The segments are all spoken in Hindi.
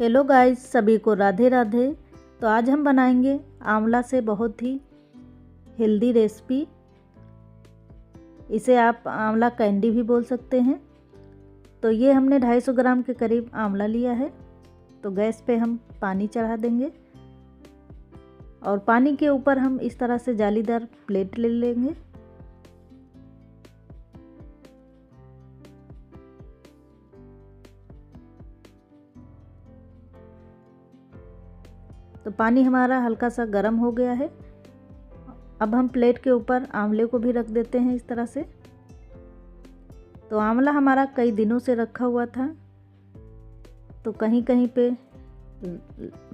हेलो गाइस, सभी को राधे राधे। तो आज हम बनाएंगे आंवला से बहुत ही हेल्दी रेसिपी। इसे आप आंवला कैंडी भी बोल सकते हैं। तो ये हमने 250 ग्राम के करीब आंवला लिया है। तो गैस पे हम पानी चढ़ा देंगे और पानी के ऊपर हम इस तरह से जालीदार प्लेट ले लेंगे। तो पानी हमारा हल्का सा गर्म हो गया है। अब हम प्लेट के ऊपर आंवले को भी रख देते हैं इस तरह से। तो आंवला हमारा कई दिनों से रखा हुआ था, तो कहीं कहीं पे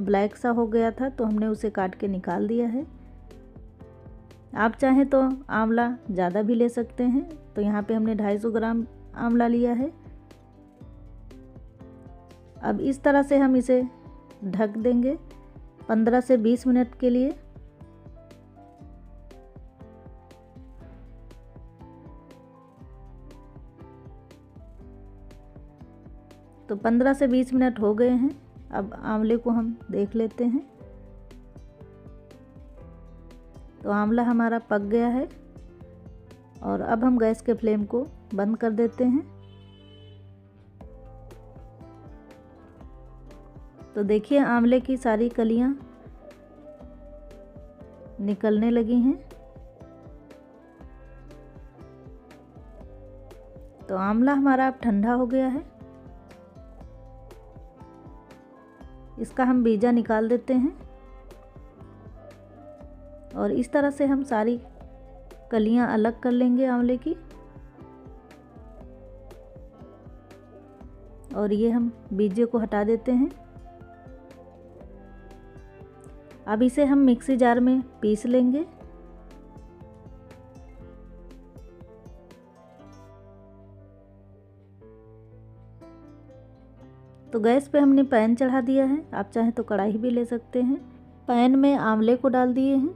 ब्लैक सा हो गया था, तो हमने उसे काट के निकाल दिया है। आप चाहें तो आंवला ज़्यादा भी ले सकते हैं। तो यहाँ पे हमने 250 ग्राम आंवला लिया है। अब इस तरह से हम इसे ढक देंगे 15 से 20 मिनट के लिए। तो 15 से 20 मिनट हो गए हैं। अब आंवले को हम देख लेते हैं। तो आंवला हमारा पक गया है और अब हम गैस के फ्लेम को बंद कर देते हैं। तो देखिए आंवले की सारी कलियां निकलने लगी हैं। तो आंवला हमारा अब ठंडा हो गया है। इसका हम बीजा निकाल देते हैं और इस तरह से हम सारी कलियां अलग कर लेंगे आंवले की। और ये हम बीजे को हटा देते हैं। अब इसे हम मिक्सी जार में पीस लेंगे। तो गैस पे हमने पैन चढ़ा दिया है। आप चाहें तो कढ़ाई भी ले सकते हैं। पैन में आंवले को डाल दिए हैं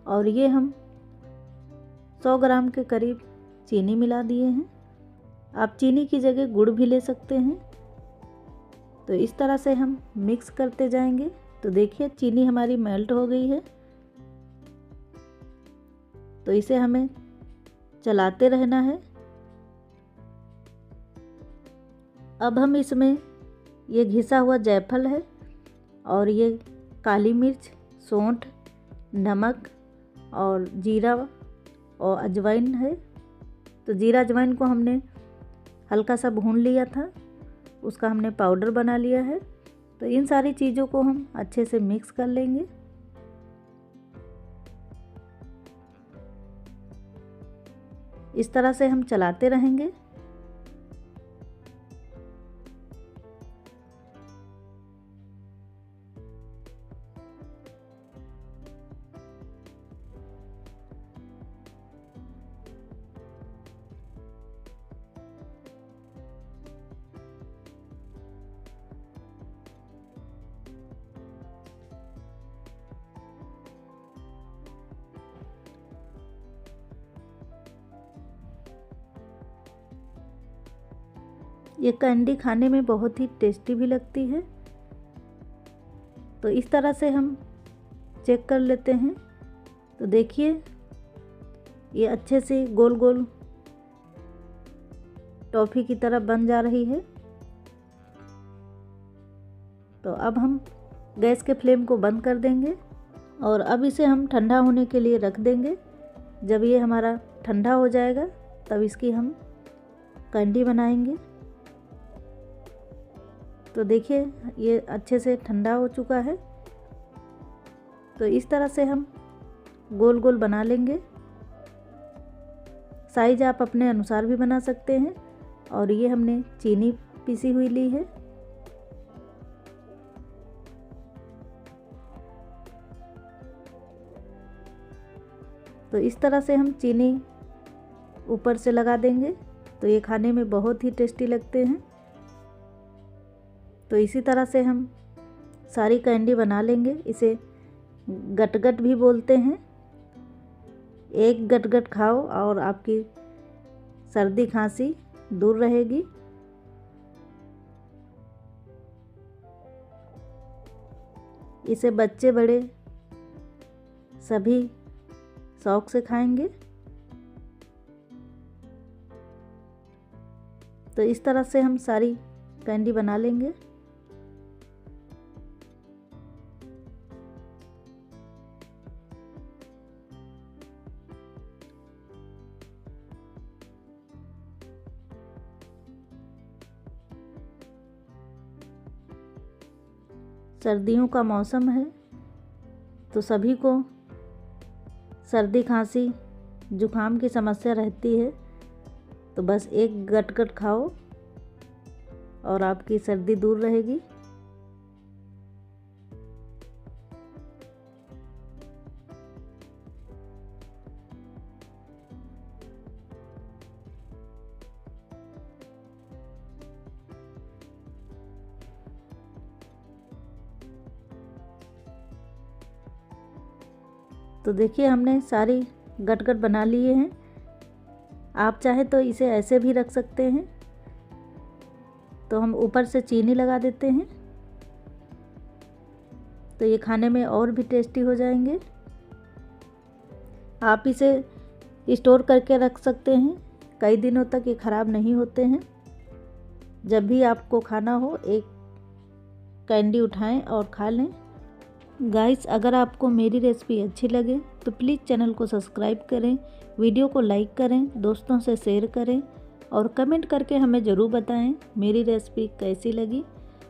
और ये हम 100 ग्राम के करीब चीनी मिला दिए हैं। आप चीनी की जगह गुड़ भी ले सकते हैं। तो इस तरह से हम मिक्स करते जाएंगे। तो देखिए चीनी हमारी मेल्ट हो गई है। तो इसे हमें चलाते रहना है। अब हम इसमें ये घिसा हुआ जायफल है और ये काली मिर्च, सौंठ, नमक और जीरा और अजवाइन है। तो जीरा अजवाइन को हमने हल्का सा भून लिया था, उसका हमने पाउडर बना लिया है। तो इन सारी चीज़ों को हम अच्छे से मिक्स कर लेंगे। इस तरह से हम चलाते रहेंगे। ये कैंडी खाने में बहुत ही टेस्टी भी लगती है। तो इस तरह से हम चेक कर लेते हैं। तो देखिए ये अच्छे से गोल गोल टॉफ़ी की तरह बन जा रही है। तो अब हम गैस के फ्लेम को बंद कर देंगे और अब इसे हम ठंडा होने के लिए रख देंगे। जब ये हमारा ठंडा हो जाएगा तब इसकी हम कैंडी बनाएंगे। तो देखिए ये अच्छे से ठंडा हो चुका है। तो इस तरह से हम गोल गोल बना लेंगे। साइज आप अपने अनुसार भी बना सकते हैं। और ये हमने चीनी पीसी हुई ली है। तो इस तरह से हम चीनी ऊपर से लगा देंगे। तो ये खाने में बहुत ही टेस्टी लगते हैं। तो इसी तरह से हम सारी कैंडी बना लेंगे। इसे गटगट भी बोलते हैं। एक गटगट खाओ और आपकी सर्दी खांसी दूर रहेगी। इसे बच्चे बड़े सभी शौक से खाएंगे। तो इस तरह से हम सारी कैंडी बना लेंगे। सर्दियों का मौसम है तो सभी को सर्दी खांसी जुकाम की समस्या रहती है, तो बस एक गटगट खाओ और आपकी सर्दी दूर रहेगी। तो देखिए हमने सारी गटगट बना लिए हैं। आप चाहे तो इसे ऐसे भी रख सकते हैं। तो हम ऊपर से चीनी लगा देते हैं, तो ये खाने में और भी टेस्टी हो जाएंगे। आप इसे स्टोर करके रख सकते हैं, कई दिनों तक ये ख़राब नहीं होते हैं। जब भी आपको खाना हो एक कैंडी उठाएं और खा लें। गाइस, अगर आपको मेरी रेसिपी अच्छी लगे तो प्लीज़ चैनल को सब्सक्राइब करें, वीडियो को लाइक करें, दोस्तों से शेयर करें और कमेंट करके हमें ज़रूर बताएं मेरी रेसिपी कैसी लगी।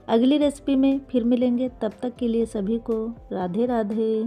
अगली रेसिपी में फिर मिलेंगे, तब तक के लिए सभी को राधे राधे।